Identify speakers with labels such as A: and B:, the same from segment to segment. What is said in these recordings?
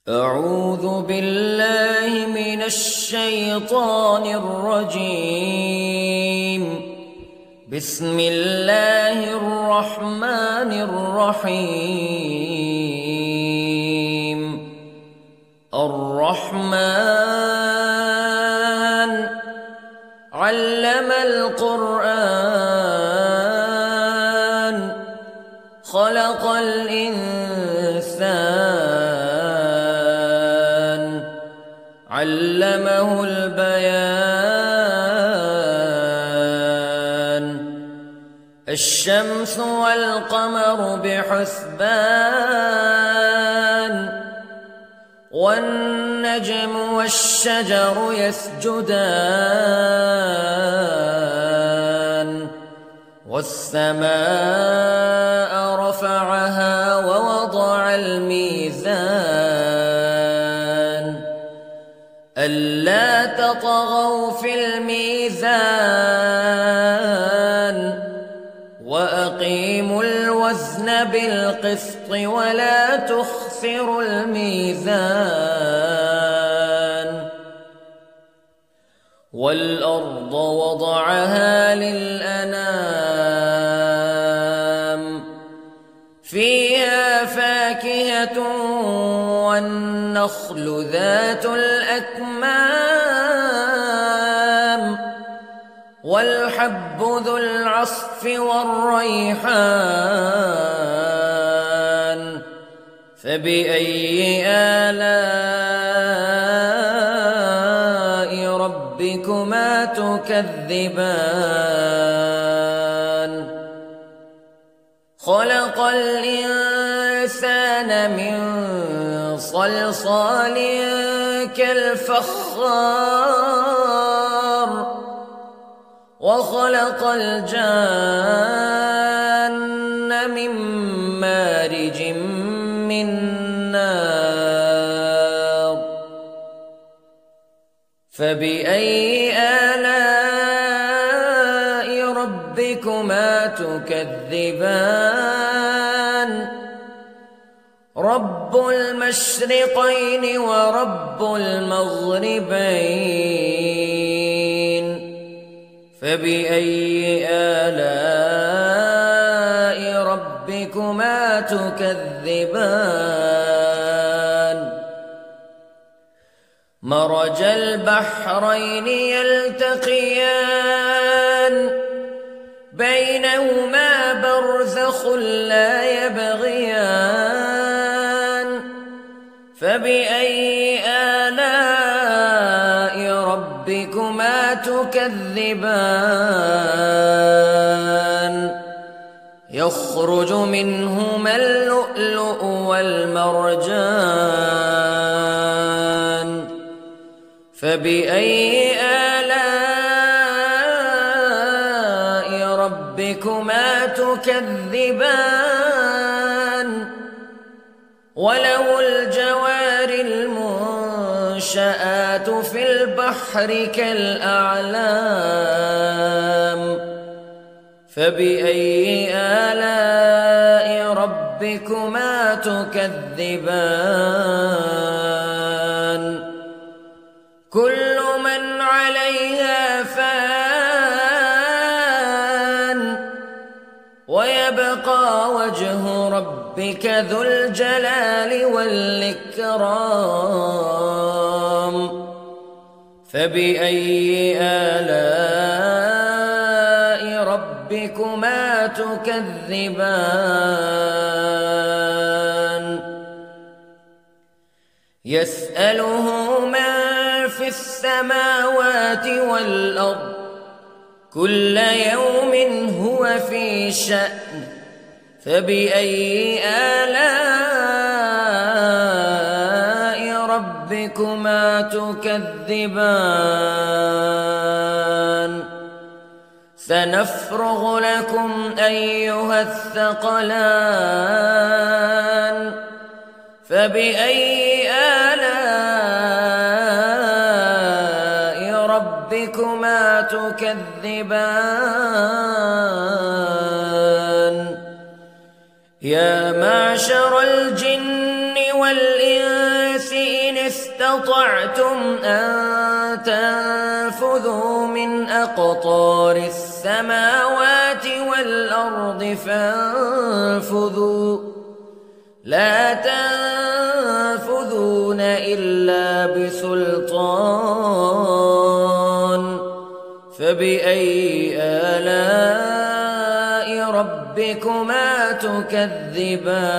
A: أعوذ بالله من الشيطان الرجيم. بسم الله الرحمن الرحيم. الرحمن علم القرآن خلق الإنسان علمه البيان. الشمس والقمر بحسبان والنجم والشجر يسجدان والسماء رفعها ووضع الميزان ألا تطغوا في الميزان وأقيموا الوزن بالقسط ولا تخسروا الميزان. والأرض وضعها للأنام فيها فاكهة والنخل ذات الأكمام والحب ذو العصف والريحان فبأي آلاء ربكما تكذبان. خلق الإنسان من صلصال كالفخار وخلق الجان من مارج من نار فبأي آلاء ربكما تكذبان. رب المشرقين ورب المغربين فبأي آلاء ربكما تكذبان. مرج البحرين يلتقيان بينهما برزخ لا يبغيان فبأي آلاء ربكما تكذبان. يخرج منهما اللؤلؤ والمرجان فبأي آلاء ربكما تكذبان. وله الجوار المنشآت في البحر كالأعلام فبأي آلاء ربكما تكذبان. كل من عليها فان ويبقى وجه ربك ذو الجلال والإكرام فبأي آلاء ربكما تكذبان. يسأله من في السماوات والأرض كل يوم هو في شأن فبأي آلاء ربكما تكذبان. سنفرغ لكم أيها الثقلان فبأي آلاء ربكما تكذبان. يا معشر الجن والإنس استطعتم أن تنفذوا من أقطار السماوات والأرض فانفذوا لا تنفذون إلا بسلطان فبأي آلاء ربكما تكذبان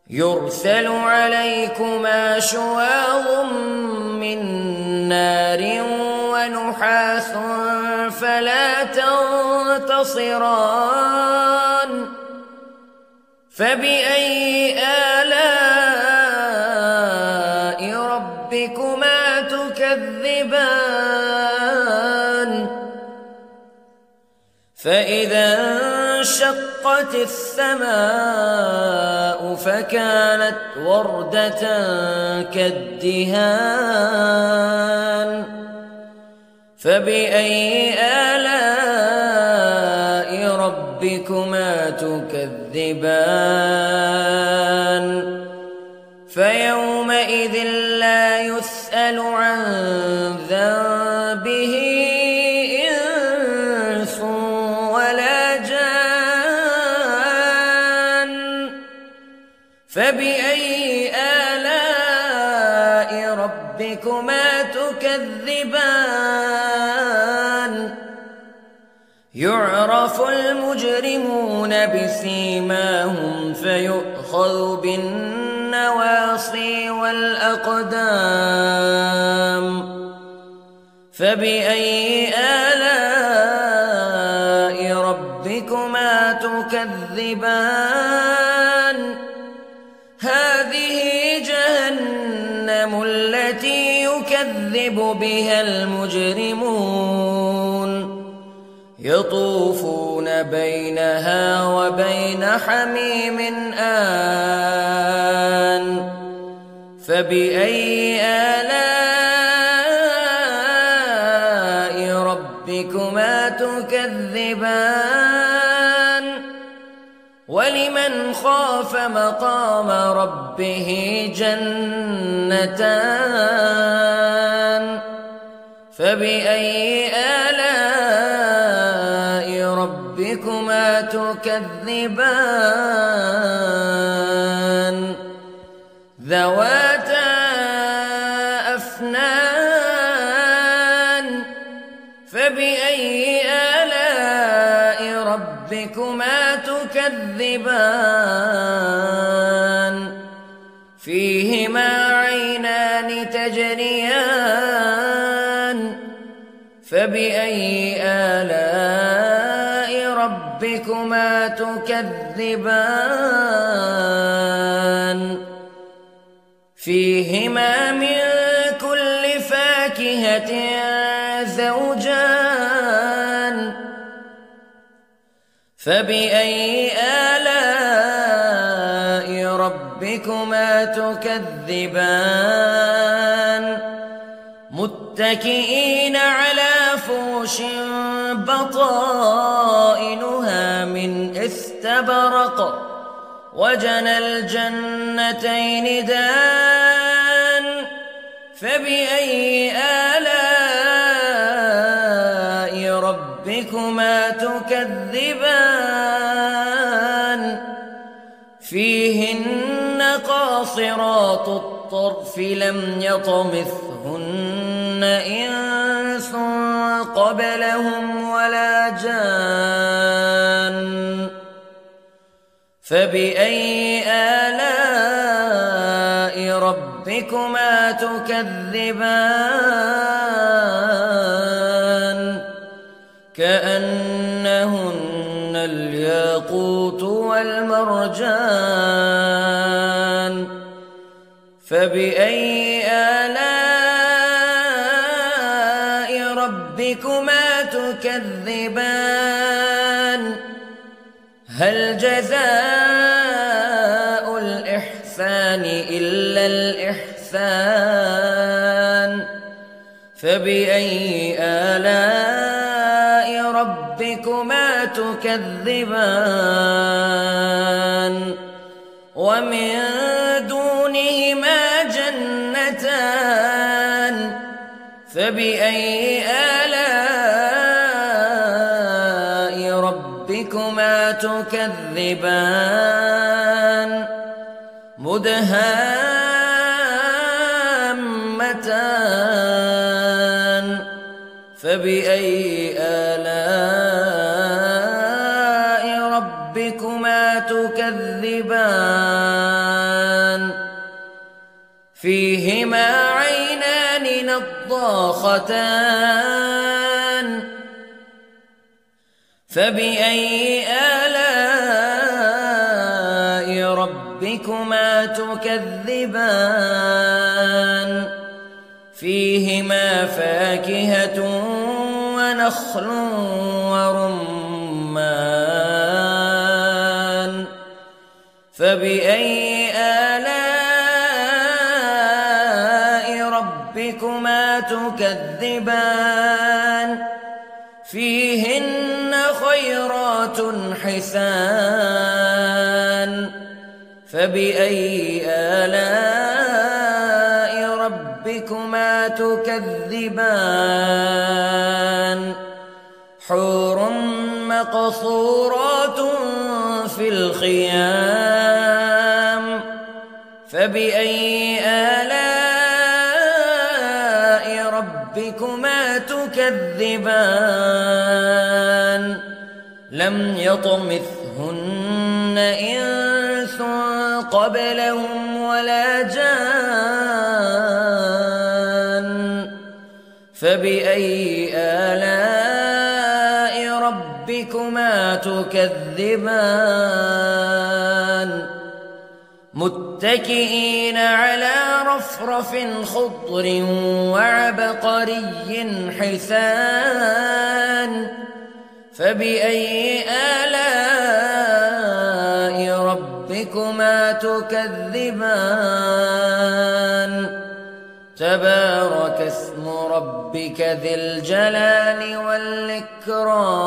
A: يرسل عليكما شواظ من نار ونحاس فلا تنتصران فبأي آلاء ربكما تكذبان فإذا انشقت السماء فكانت وردة كالدهان فبأي آلاء ربكما تكذبان فيومئذ لا يسأل عن ذنبه إنس ولا جان فبأي آلاء ربكما تكذبان يعرف المجرمون بسيماهم فيؤخذ بالنواصي والأقدام فبأي آلاء ربكما تكذبان هذه جهنم التي يكذب بها المجرمون يطوفون بينها وبين حميم آن فبأي آلاء ربكما تكذبان ولمن خاف مقام ربه جنتان فبأي آلاء ربكما تكذبان ذواتا أفنان فبأي آلاء ربكما تكذبان فيهما عينان تجريان فبأي آلاء ربكما تكذبان فيهما من كل فاكهة زوجان فبأي آلاء ربكما تكذبان متكئين على فرش بطائنها من استبرق وجنى الجنتين دان فبأي آلاء ربكما تكذبان فيهن قاصرات الطرف لم يطمثهن إنس قبلهم ولا جان فبأي آلاء ربكما تكذبان كأنهن الياقوت والمرجان فبأي آلاء ربكما تكذبان هل جزاء الإحسان إلا الإحسان فبأي آلاء ربكما تكذبان ومن دونهما جنتان فبأي آلاء ربكما تكذبان مدهامتان فبأي آلاء ربكما تكذبان فيهما عينان نضاختان فبأي آلاء ربكما تكذبان فيهما فاكهة ونخل ورمان فبأي آلاء ربكما تكذبان فيهن خيرات حسان فبأي آلاء ربكما تكذبان حور مقصورات في الخيام فبأي آلاء ربكما تكذبان لم يطمثهن إنس قبلهم ولا جان فبأي آلاء ربكما تكذبان متكئين على رفرف خضر وعبقري حسان فبأي آلاء ربكما تكذبان تبارك اسم ربك ذي الجلال والإكرام